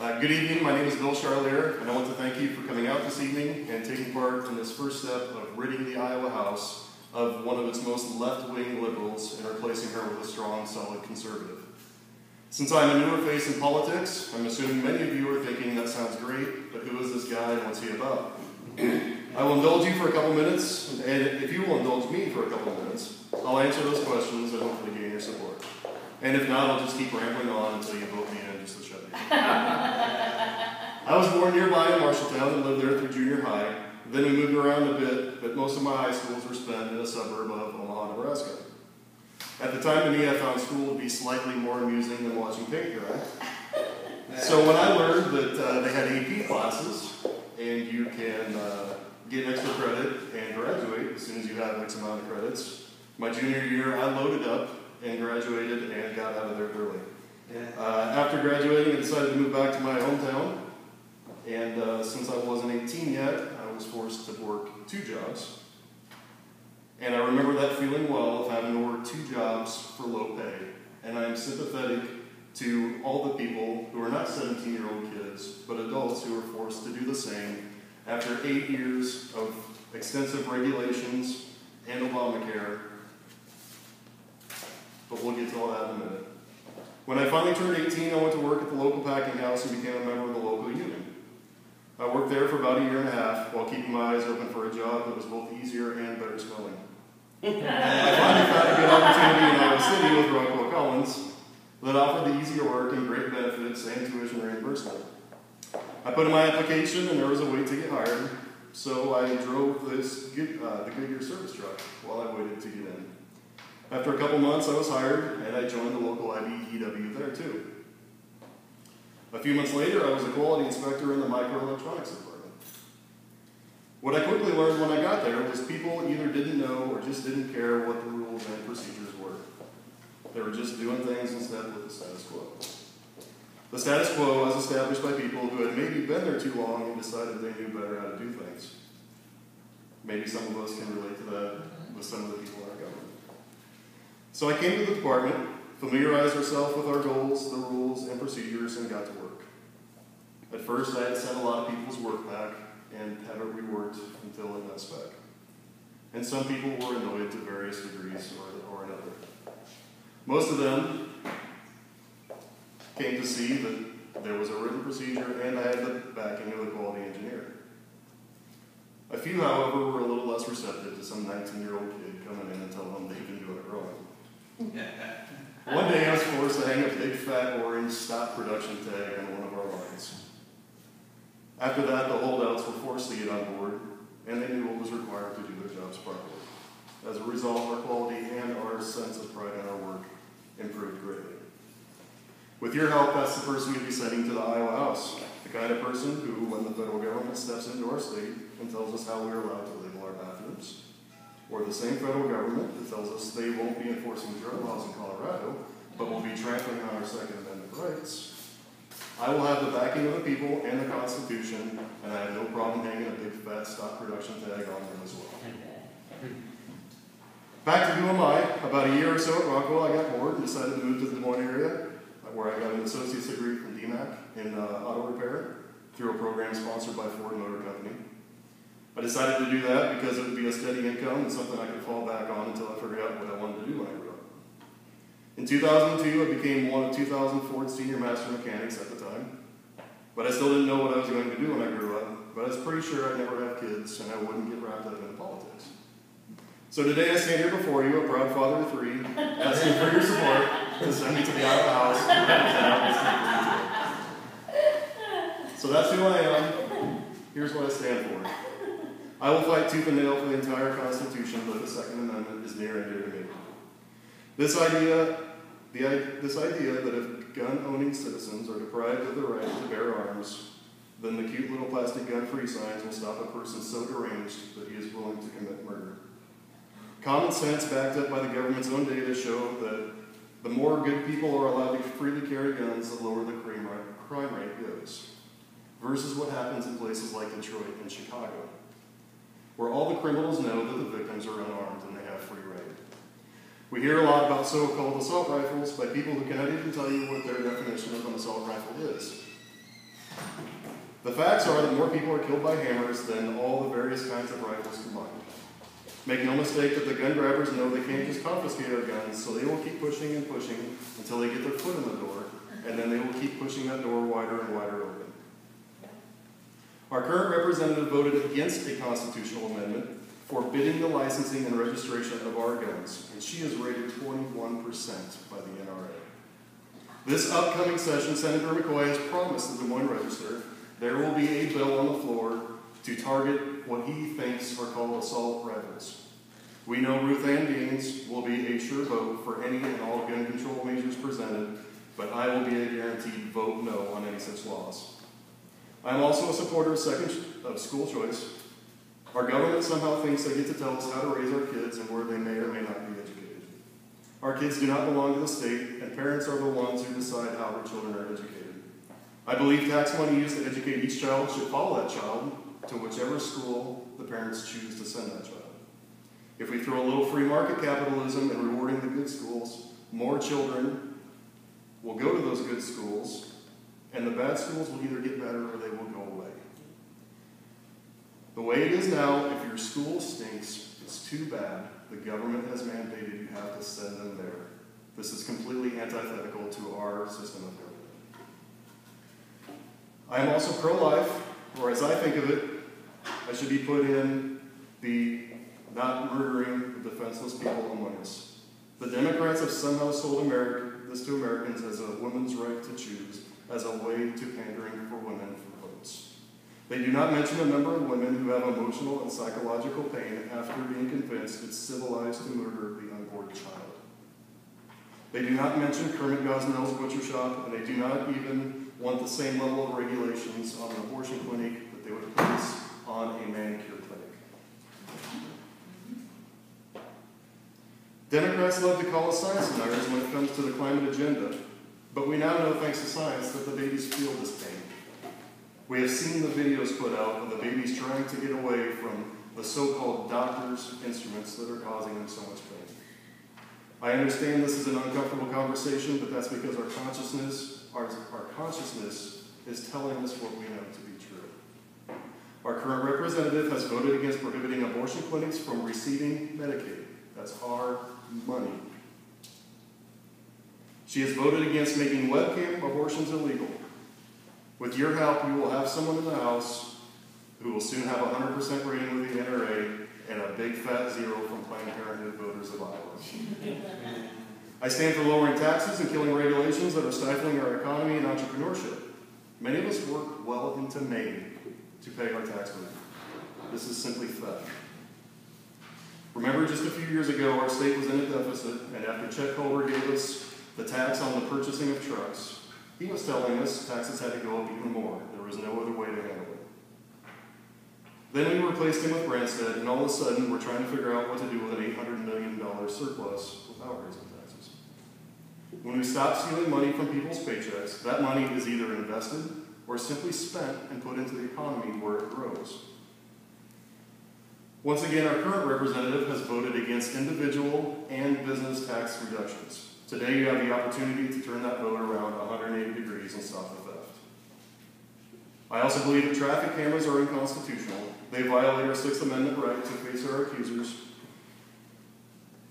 Good evening, my name is Bill Charlier, and I want to thank you for coming out this evening and taking part in this first step of ridding the Iowa House of one of its most left-wing liberals and replacing her with a strong, solid conservative. Since I'm a newer face in politics, I'm assuming many of you are thinking that sounds great, but who is this guy and what's he about? I will indulge you for a couple minutes, and if you will indulge me for a couple minutes, I'll answer those questions and hopefully gain your support. And if not, I'll just keep rambling on until you vote me in just to shut me. I was born nearby in Marshalltown and lived there through junior high. Then we moved around a bit, but most of my high schools were spent in a suburb of Omaha, Nebraska. At the time, to me, I found school to be slightly more amusing than watching paint dry. So when I learned that they had AP classes, and you can get extra credit and graduate as soon as you have X amount of credits, my junior year, I loaded up and graduated and got out of there early. After graduating, I decided to move back to my hometown, and since I wasn't 18 yet, I was forced to work 2 jobs. And I remember that feeling well of having to work 2 jobs for low pay, and I am sympathetic to all the people who are not 17-year-old kids, but adults who are forced to do the same after 8 years of extensive regulations and Obamacare. But we'll get to all that in a minute. When I finally turned 18, I went to work at the local packing house and became a member of the local union. I worked there for about 1.5 years while keeping my eyes open for a job that was both easier and better smelling. I finally found a good opportunity in Iowa City with Rockwell Collins that offered the easier work and great benefits and tuition reimbursement. I put in my application and there was a wait to get hired, so I drove the Goodyear service truck while I waited to get in. After a couple months, I was hired, and I joined the local IBEW there too. A few months later, I was a quality inspector in the microelectronics department. What I quickly learned when I got there was people either didn't know or just didn't care what the rules and procedures were. They were just doing things instead with the status quo. The status quo was established by people who had maybe been there too long and decided they knew better how to do things. Maybe some of us can relate to that with some of the people in our government. So I came to the department, familiarized ourselves with our goals, the rules, and procedures, and got to work. At first, I had sent a lot of people's work back and had it reworked until it met spec. And some people were annoyed to various degrees or another. Most of them came to see that there was a written procedure and I had the backing of a quality engineer. A few, however, were a little less receptive to some 19-year-old kid coming in and telling them they've been doing it wrong. One day I was forced to hang a big fat orange stop production tag on one of our lines. After that, the holdouts were forced to get on board, and they knew what was required to do their jobs properly. As a result, our quality and our sense of pride in our work improved greatly. With your help, that's the person you'll be sending to the Iowa House, the kind of person who, when the federal government steps into our state and tells us how we're allowed to label our bathrooms, or the same federal government that tells us they won't be enforcing drug laws in Colorado, but will be trampling on our Second Amendment rights, I will have the backing of the people and the Constitution, and I have no problem hanging a big fat stop production tag on them as well. Back to who am I? About a year or so at Rockwell, I got bored and decided to move to the Des Moines area, where I got an associate's degree from DMAC in auto repair through a program sponsored by Ford Motor Company. I decided to do that because it would be a steady income and something I could fall back on until I figured out what I wanted to do when I grew up. In 2002, I became one of 2,000 Ford senior master mechanics at the time, but I still didn't know what I was going to do when I grew up, but I was pretty sure I'd never have kids and I wouldn't get wrapped up in politics. So today I stand here before you, a proud father of 3, asking for your support to send me to the Iowa House and represent our district. So that's who I am. Here's what I stand for. I will fight tooth and nail for the entire Constitution, but the Second Amendment is near and dear to me. This idea that if gun-owning citizens are deprived of the right to bear arms, then the cute little plastic gun-free signs will stop a person so deranged that he is willing to commit murder. Common sense backed up by the government's own data show that the more good people are allowed to freely carry guns, the lower the crime rate goes, versus what happens in places like Detroit and Chicago, where all the criminals know that the victims are unarmed and they have free reign. We hear a lot about so-called assault rifles by people who cannot even tell you what their definition of an assault rifle is. The facts are that more people are killed by hammers than all the various kinds of rifles combined. Make no mistake that the gun grabbers know they can't just confiscate our guns, so they will keep pushing and pushing until they get their foot in the door, and then they will keep pushing that door wider and wider open. Our current representative voted against a constitutional amendment forbidding the licensing and registration of our guns, and she is rated 21% by the NRA. This upcoming session, Senator McCoy has promised the Des Moines Register there will be a bill on the floor to target what he thinks are called assault rifles. We know Ruth Ann Gaines will be a sure vote for any and all gun control measures presented, but I will be a guaranteed vote no on any such laws. I am also a supporter of school choice. Our government somehow thinks they get to tell us how to raise our kids and where they may or may not be educated. Our kids do not belong to the state, and parents are the ones who decide how their children are educated. I believe tax money used to educate each child should follow that child to whichever school the parents choose to send that child. If we throw a little free market capitalism and rewarding the good schools, more children will go to those good schools, and the bad schools will either get better or they will go away. The way it is now, if your school stinks, it's too bad. The government has mandated you have to send them there. This is completely antithetical to our system of government. I am also pro-life, or as I think of it, I should be put in the not murdering the defenseless people among us. The Democrats have somehow sold this to Americans as a woman's right to choose, as a way to pandering for women for votes. They do not mention the number of women who have emotional and psychological pain after being convinced it's civilized to murder the unborn child. They do not mention Kermit Gosnell's butcher shop, and they do not even want the same level of regulations on an abortion clinic that they would place on a manicure clinic. Democrats love to call us science deniers when it comes to the climate agenda, but we now know, thanks to science, that the babies feel this pain. We have seen the videos put out of the babies trying to get away from the so-called doctors' instruments that are causing them so much pain. I understand this is an uncomfortable conversation, but that's because our consciousness is telling us what we know to be true. Our current representative has voted against prohibiting abortion clinics from receiving Medicaid. That's our money. She has voted against making webcam abortions illegal. With your help, we will have someone in the House who will soon have a 100% rating with the NRA and a big fat zero from Planned Parenthood voters of Iowa. I stand for lowering taxes and killing regulations that are stifling our economy and entrepreneurship. Many of us work well into Maine to pay our tax money. This is simply theft. Remember, just a few years ago, our state was in a deficit, and after Chet Culver gave us the tax on the purchasing of trucks, he was telling us taxes had to go up even more. There was no other way to handle it. Then we replaced him with Branstad, and all of a sudden, we're trying to figure out what to do with an $800 million surplus without raising taxes. When we stop stealing money from people's paychecks, that money is either invested or simply spent and put into the economy where it grows. Once again, our current representative has voted against individual and business tax reductions. Today, you have the opportunity to turn that vote around 180 degrees and stop the theft. I also believe that traffic cameras are unconstitutional. They violate our Sixth Amendment right to face our accusers,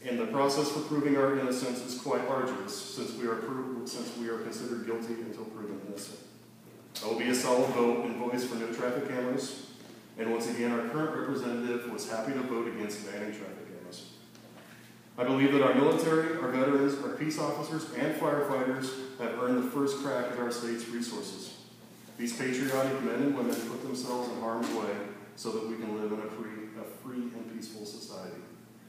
and the process for proving our innocence is quite arduous since we are considered guilty until proven innocent. I will be a solid vote and voice for no traffic cameras, and once again, our current representative was happy to vote against banning traffic cameras. I believe that our military, our veterans, our peace officers, and firefighters have earned the first crack at our state's resources. These patriotic men and women put themselves in harm's way so that we can live in a free and peaceful society.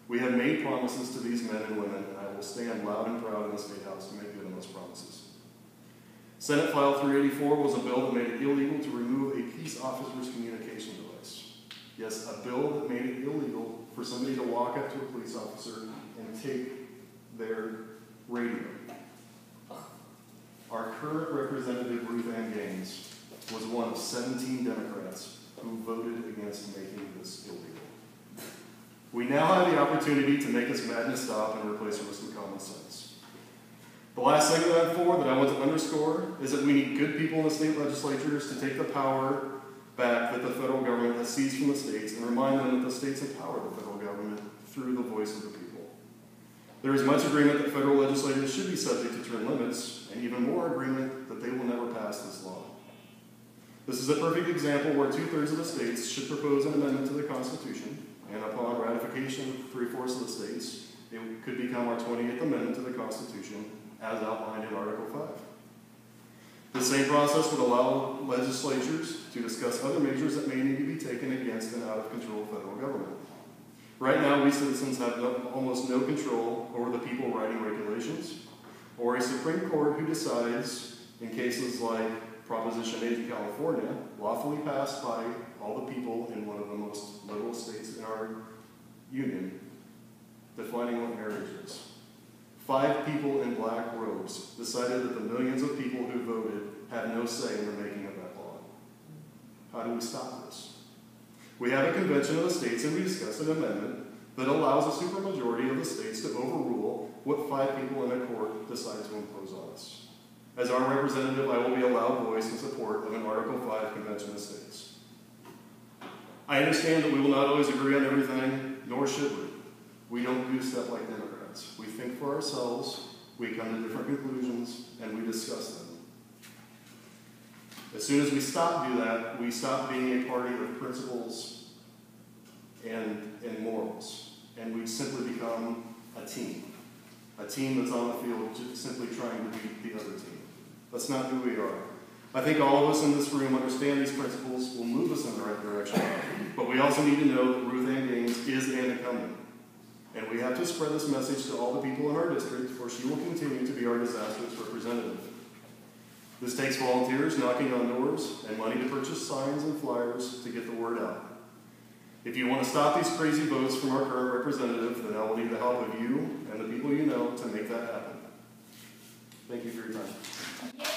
We have made promises to these men and women, and I will stand loud and proud in the State House to make good on those promises. Senate File 384 was a bill that made it illegal to remove a peace officer's communication device. Yes, a bill that made it illegal for somebody to walk up to a police officer and take their radio. Our current representative, Ruth Ann Gaines, was one of 17 Democrats who voted against making this illegal. We now have the opportunity to make this madness stop and replace it with some common sense. The last thing that I'm for, that I want to underscore, is that we need good people in the state legislatures to take the power back that the federal government has seized from the states and remind them that the states empower the federal government through the voice of the people. There is much agreement that federal legislators should be subject to term limits, and even more agreement that they will never pass this law. This is a perfect example where 2/3 of the states should propose an amendment to the Constitution, and upon ratification of 3/4 of the states, it could become our 20th Amendment to the Constitution, as outlined in Article 5. The same process would allow legislatures to discuss other measures that may need to be taken against an out-of-control federal government. Right now, we citizens have almost no control over the people writing regulations, or a Supreme Court who decides, in cases like Proposition 8 in California, lawfully passed by all the people in one of the most liberal states in our union, defining what marriage is. 5 people in black robes decided that the millions of people who voted had no say in the making of that law. How do we stop this? We have a convention of the states, and we discussed an amendment that allows a supermajority of the states to overrule what 5 people in a court decide to impose on us. As our representative, I will be a loud voice in support of an Article 5 Convention of States. I understand that we will not always agree on everything, nor should we. We don't do stuff like Democrats. We think for ourselves, we come to different conclusions, and we discuss them. As soon as we do that, we stop being a party of principles and morals, and we simply become a team that's on the field just simply trying to beat the other team. That's not who we are. I think all of us in this room understand these principles will move us in the right direction, but we also need to know that Ruth Ann Gaines is an incumbent. And we have to spread this message to all the people in our district, for she will continue to be our disastrous representative. This takes volunteers knocking on doors and money to purchase signs and flyers to get the word out. If you want to stop these crazy votes from our current representative, then I will need the help of you and the people you know to make that happen. Thank you for your time.